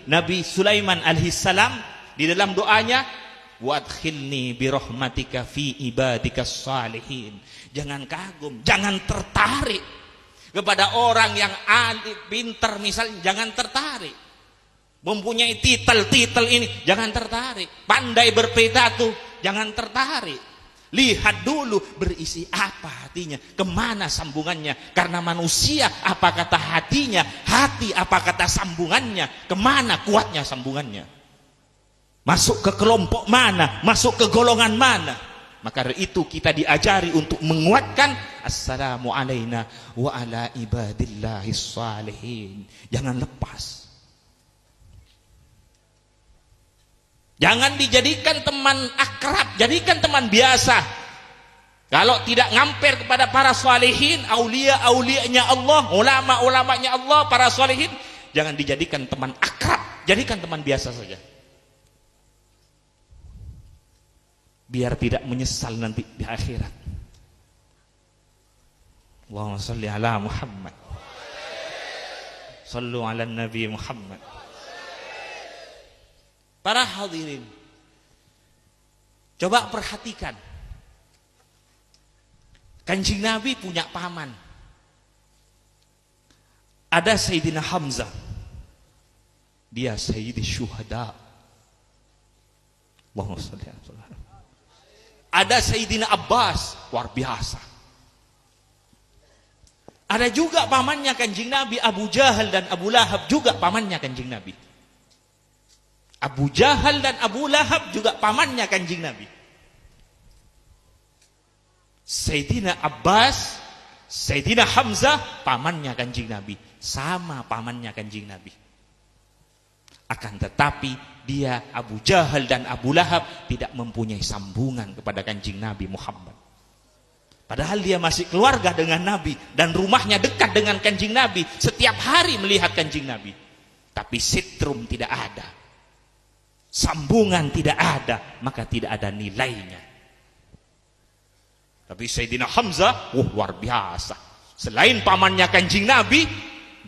Nabi Sulaiman alaihissalam di dalam doanya, "Wadkhilni birahmatika fi ibadikas salihin." Jangan kagum, jangan tertarik kepada orang yang alim, pintar misalnya, jangan tertarik. Mempunyai titel-titel ini, jangan tertarik. Pandai berpidato, jangan tertarik. Lihat dulu berisi apa hatinya, kemana sambungannya. Karena manusia apa kata hatinya, hati apa kata sambungannya, kemana kuatnya sambungannya, masuk ke kelompok mana, masuk ke golongan mana. Maka dari itu kita diajari untuk menguatkan assalamu alaina wa ala ibadillahis salihin. Jangan lepas. Jangan dijadikan teman akrab, jadikan teman biasa. Kalau tidak ngamper kepada para salihin, aulia-aulianya Allah, ulama-ulamanya Allah, para salihin, jangan dijadikan teman akrab, jadikan teman biasa saja. Biar tidak menyesal nanti di akhirat. Allahumma shalli ala Muhammad. Shallu ala Nabi Muhammad. Para hadirin, coba perhatikan. Kanjeng Nabi punya paman. Ada Sayyidina Hamzah. Dia Sayyidi Syuhada. Allahumma shalli ala Muhammad. Ada Sayyidina Abbas, luar biasa. Ada juga pamannya Kanjeng Nabi, Abu Jahal dan Abu Lahab juga pamannya Kanjeng Nabi. Abu Jahal dan Abu Lahab juga pamannya Kanjeng Nabi. Sayyidina Abbas, Sayyidina Hamzah pamannya Kanjeng Nabi, sama pamannya Kanjeng Nabi. Akan tetapi dia Abu Jahal dan Abu Lahab tidak mempunyai sambungan kepada Kanjeng Nabi Muhammad. Padahal dia masih keluarga dengan Nabi dan rumahnya dekat dengan Kanjeng Nabi, setiap hari melihat Kanjeng Nabi. Tapi sitrum tidak ada, sambungan tidak ada, maka tidak ada nilainya. Tapi Sayyidina Hamzah, luar biasa. Selain pamannya Kanjeng Nabi,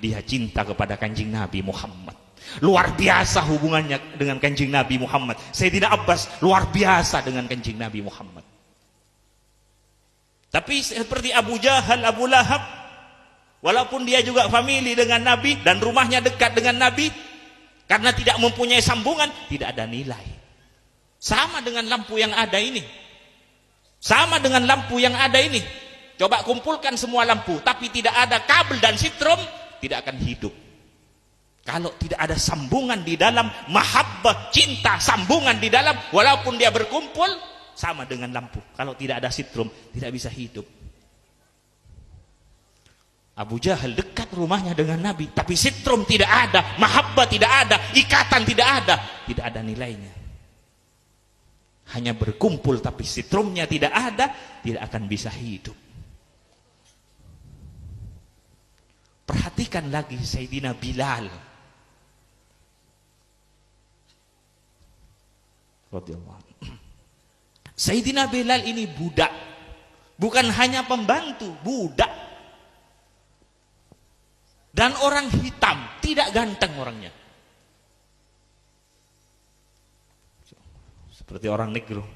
dia cinta kepada Kanjeng Nabi Muhammad. Luar biasa hubungannya dengan Kanjeng Nabi Muhammad. Sayyidina Abbas luar biasa dengan Kanjeng Nabi Muhammad. Tapi seperti Abu Jahal, Abu Lahab, walaupun dia juga famili dengan Nabi dan rumahnya dekat dengan Nabi, karena tidak mempunyai sambungan, tidak ada nilai. Sama dengan lampu yang ada ini. Sama dengan lampu yang ada ini. Coba kumpulkan semua lampu, tapi tidak ada kabel dan sitrom, tidak akan hidup. Kalau tidak ada sambungan di dalam, mahabbah, cinta, sambungan di dalam, walaupun dia berkumpul, sama dengan lampu. Kalau tidak ada sitrum, tidak bisa hidup. Abu Jahal dekat rumahnya dengan Nabi, tapi sitrum tidak ada, mahabbah tidak ada, ikatan tidak ada nilainya. Hanya berkumpul, tapi sitrumnya tidak ada, tidak akan bisa hidup. Perhatikan lagi Sayyidina Bilal. Sayyidina Bilal ini budak, bukan hanya pembantu, budak. Dan orang hitam, tidak ganteng orangnya. Seperti orang negro.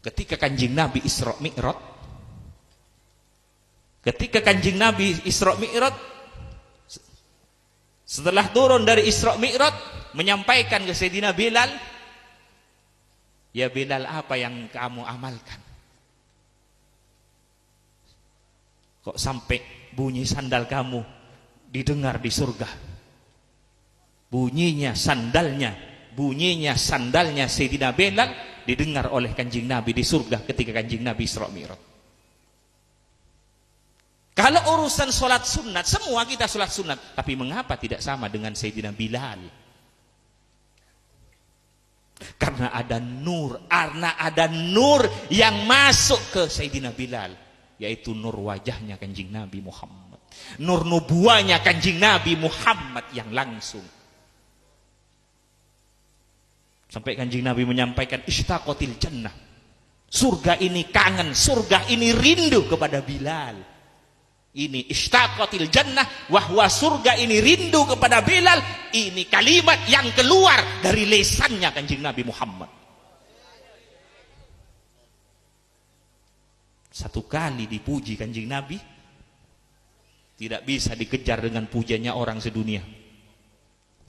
Ketika Kanjeng Nabi Isra Mi'raj, setelah turun dari Isra Mi'raj, menyampaikan ke Sayyidina Bilal, "Ya Bilal, apa yang kamu amalkan? Kok sampai bunyi sandal kamu didengar di surga?" Bunyinya sandalnya Sayyidina Bilal didengar oleh Kanjeng Nabi di surga ketika Kanjeng Nabi Isra Mi'raj. Kalau urusan sholat sunat, semua kita sholat sunat, tapi mengapa tidak sama dengan Sayyidina Bilal? Karena ada nur yang masuk ke Sayyidina Bilal, yaitu nur wajahnya Kanjeng Nabi Muhammad, nur nubuahnya Kanjeng Nabi Muhammad yang langsung. Sampai Kanjeng Nabi menyampaikan, "Ishtaqatil jannah." Surga ini kangen, surga ini rindu kepada Bilal. Ini ishtaqatil jannah, wahwa surga ini rindu kepada Bilal. Ini kalimat yang keluar dari lisannya Kanjeng Nabi Muhammad. Satu kali dipuji Kanjeng Nabi, tidak bisa dikejar dengan pujiannya orang sedunia.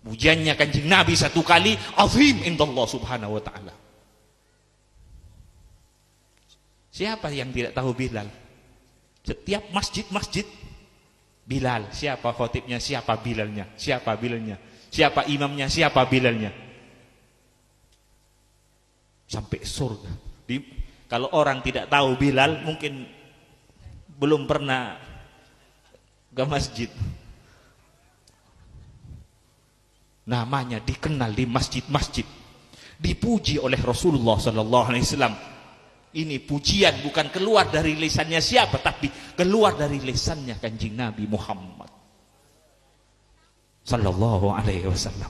Pujiannya Kanjeng Nabi satu kali azim indallah subhanahu wa ta'ala. Siapa yang tidak tahu Bilal? Setiap masjid-masjid Bilal, siapa khotibnya, siapa Bilalnya, siapa Bilalnya, siapa imamnya, siapa Bilalnya, sampai surga. Kalau orang tidak tahu Bilal, mungkin belum pernah ke masjid. Namanya dikenal di masjid-masjid, dipuji oleh Rasulullah Sallallahu Alaihi Wasallam. Ini pujian bukan keluar dari lisannya siapa, tapi keluar dari lisannya Kanjeng Nabi Muhammad Sallallahu Alaihi Wasallam.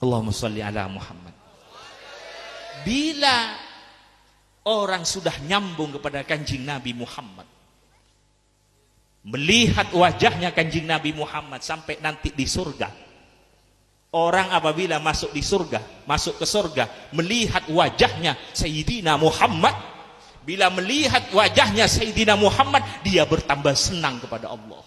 Allahumma sholli ala Muhammad. Bila orang sudah nyambung kepada Kanjeng Nabi Muhammad, melihat wajahnya Kanjeng Nabi Muhammad sampai nanti di surga. Orang apabila masuk di surga, masuk ke surga, melihat wajahnya Sayyidina Muhammad, bila melihat wajahnya Sayyidina Muhammad, dia bertambah senang kepada Allah.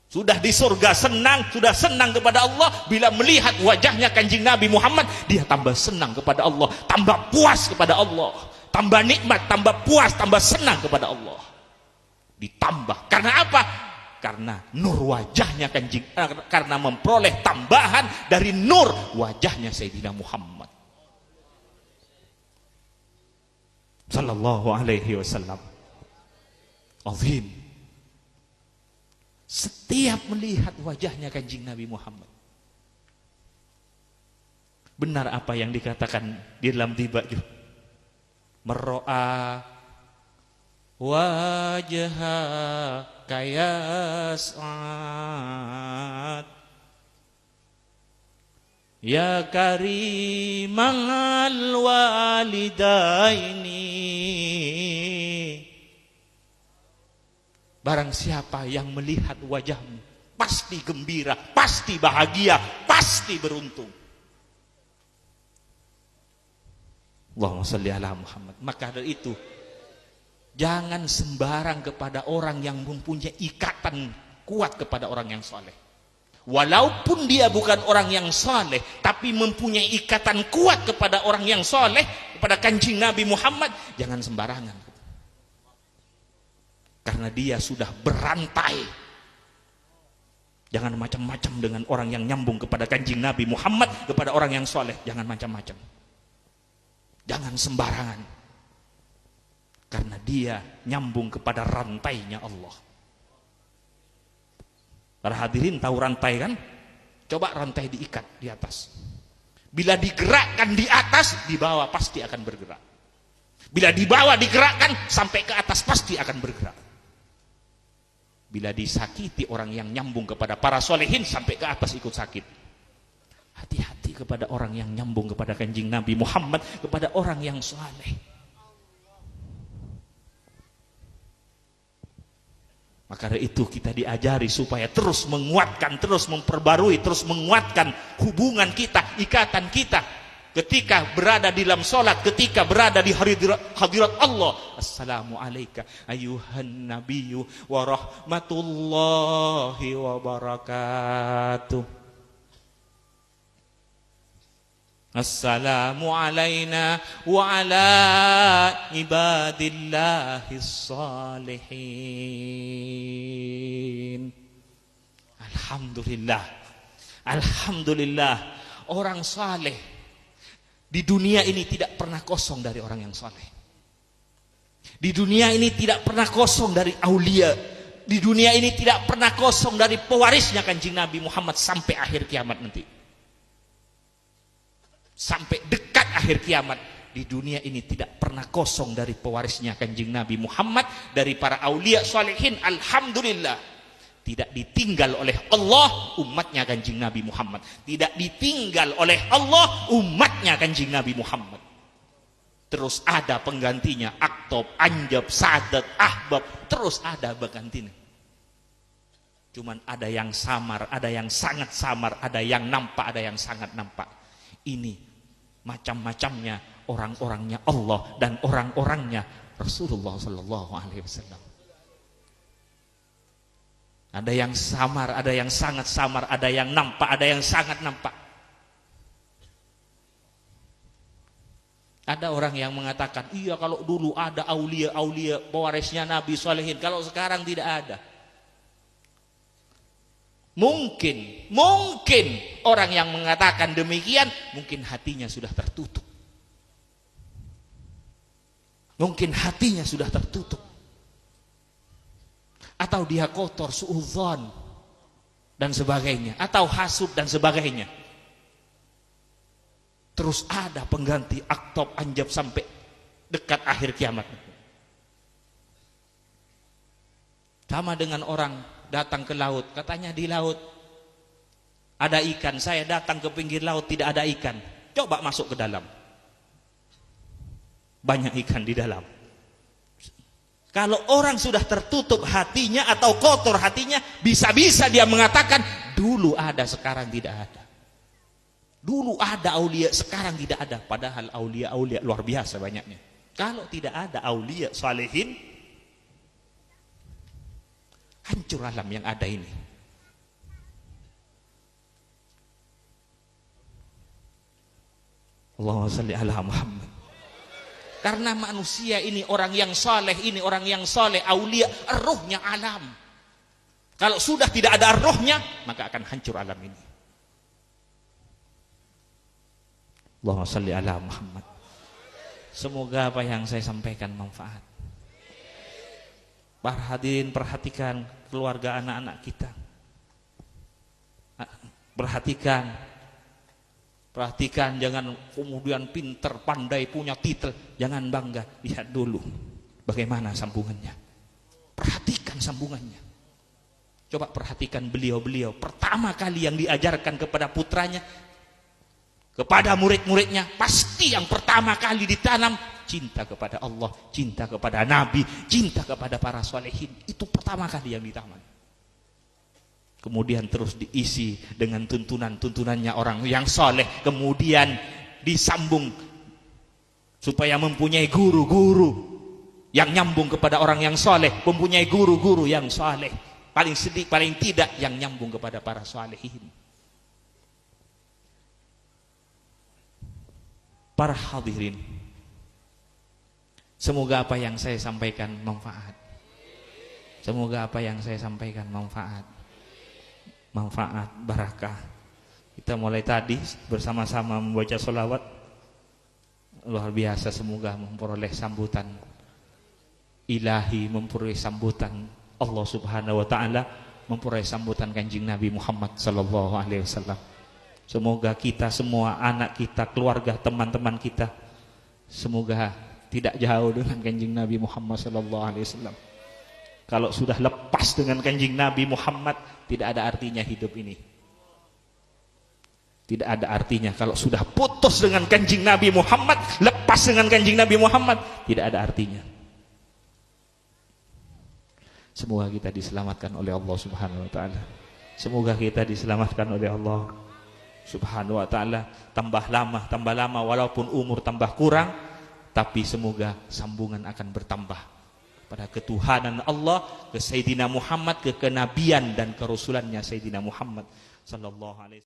Sudah di surga senang, sudah senang kepada Allah, bila melihat wajahnya Kanjeng Nabi Muhammad, dia tambah senang kepada Allah, tambah puas kepada Allah, tambah nikmat, tambah puas, tambah senang kepada Allah. Ditambah, karena apa? Karena nur wajahnya Kanjeng, karena memperoleh tambahan dari nur wajahnya Sayyidina Muhammad Sallallahu Alaihi Wasallam. Azim. Setiap melihat wajahnya Kanjeng Nabi Muhammad, benar apa yang dikatakan di dalam Dibaju, mero'a wajha kayas'ad ya karimal walidaini. Barang siapa yang melihat wajahmu, pasti gembira, pasti bahagia, pasti beruntung. Allahumma sholli ala Muhammad. Maka dari itu, jangan sembarang kepada orang yang mempunyai ikatan kuat kepada orang yang soleh. Walaupun dia bukan orang yang soleh, tapi mempunyai ikatan kuat kepada orang yang soleh, kepada Kanjeng Nabi Muhammad, jangan sembarangan. Karena dia sudah berantai. Jangan macam-macam dengan orang yang nyambung kepada Kanjeng Nabi Muhammad, kepada orang yang soleh. Jangan macam-macam. Jangan sembarangan. Karena dia nyambung kepada rantainya Allah. Para hadirin tahu rantai kan? Coba rantai diikat di atas. Bila digerakkan di atas, di bawah pasti akan bergerak. Bila di bawah digerakkan, sampai ke atas pasti akan bergerak. Bila disakiti orang yang nyambung kepada para solehin, sampai ke atas ikut sakit. Hati-hati kepada orang yang nyambung kepada Kanjeng Nabi Muhammad, kepada orang yang soleh. Maka dari itu kita diajari supaya terus menguatkan, terus memperbarui, terus menguatkan hubungan kita, ikatan kita. Ketika berada di dalam sholat, ketika berada di hadirat Allah. Assalamualaikum ayuhan nabiyyu wa rahmatullahi wa barakatuh. Assalamu alayna wa ala ibadillahis salihin. Alhamdulillah. Alhamdulillah. Orang saleh di dunia ini tidak pernah kosong dari orang yang saleh. Di dunia ini tidak pernah kosong dari aulia. Di dunia ini tidak pernah kosong dari pewarisnya Kanjeng Nabi Muhammad sampai akhir kiamat nanti. Sampai dekat akhir kiamat, di dunia ini tidak pernah kosong dari pewarisnya Kanjeng Nabi Muhammad, dari para aulia salihin. Alhamdulillah, tidak ditinggal oleh Allah umatnya Kanjeng Nabi Muhammad. Tidak ditinggal oleh Allah umatnya Kanjeng Nabi Muhammad. terus ada penggantinya, aktob, anjab, sadat, ahbab, terus ada penggantinya. Cuman ada yang samar, ada yang sangat samar, ada yang nampak, ada yang sangat nampak. Ini macam-macamnya orang-orangnya Allah dan orang-orangnya Rasulullah sallallahu alaihi wasallam. Ada yang samar, ada yang sangat samar, ada yang nampak, ada yang sangat nampak. Ada orang yang mengatakan, iya kalau dulu ada aulia-aulia pewarisnya Nabi Salihin, kalau sekarang tidak ada. Mungkin orang yang mengatakan demikian, mungkin hatinya sudah tertutup. Mungkin hatinya sudah tertutup. Atau dia kotor, suudzon dan sebagainya, atau hasud dan sebagainya. Terus ada pengganti aktob, anjab sampai dekat akhir kiamat. Sama dengan orang datang ke laut, katanya di laut ada ikan, saya datang ke pinggir laut tidak ada ikan. Coba masuk ke dalam, banyak ikan di dalam. Kalau orang sudah tertutup hatinya atau kotor hatinya, bisa-bisa dia mengatakan dulu ada, sekarang tidak ada. Dulu ada aulia, sekarang tidak ada. Padahal aulia-aulia luar biasa banyaknya. Kalau tidak ada aulia salihin, hancur alam yang ada ini. Allahumma shalli ala Muhammad. Karena manusia ini orang yang soleh, ini orang yang soleh, aulia, rohnya alam. Kalau sudah tidak ada rohnya, maka akan hancur alam ini. Allahumma shalli ala Muhammad. Semoga apa yang saya sampaikan manfaat. Para hadirin, perhatikan keluarga anak-anak kita. Perhatikan, jangan kemudian pinter, pandai, punya titel, jangan bangga. Lihat dulu bagaimana sambungannya. Perhatikan sambungannya. Coba perhatikan beliau-beliau. Pertama kali yang diajarkan kepada putranya, kepada murid-muridnya, pasti yang pertama kali ditanam cinta kepada Allah, cinta kepada Nabi, cinta kepada para solehin. Itu pertama kali yang ditanam. Kemudian terus diisi dengan tuntunannya orang yang soleh. Kemudian disambung supaya mempunyai guru-guru yang nyambung kepada orang yang soleh, mempunyai guru-guru yang soleh. Paling sedikit, paling tidak yang nyambung kepada para solehin. Para hadirin, semoga apa yang saya sampaikan manfaat. Semoga apa yang saya sampaikan manfaat, barakah. Kita mulai tadi bersama-sama membaca sholawat, luar biasa. Semoga memperoleh sambutan ilahi, memperoleh sambutan Allah subhanahu wa ta'ala, memperoleh sambutan kanjeng Nabi Muhammad sallallahu alaihi wasallam. Semoga kita semua, anak kita, keluarga, teman-teman kita, semoga tidak jauh dengan kanjeng Nabi Muhammad sallallahu alaihi wasallam. Kalau sudah lepas dengan kanjeng Nabi Muhammad, tidak ada artinya hidup ini. Tidak ada artinya. Kalau sudah putus dengan kanjeng Nabi Muhammad, lepas dengan kanjeng Nabi Muhammad, tidak ada artinya. Semoga kita diselamatkan oleh Allah subhanahu wa ta'ala. Semoga kita diselamatkan oleh Allah subhanahu wa ta'ala. Tambah lama, walaupun umur tambah kurang, tapi semoga sambungan akan bertambah pada ketuhanan Allah, ke Sayyidina Muhammad, ke kenabian dan kerasulannya Sayyidina Muhammad sallallahu alaihi wasallam.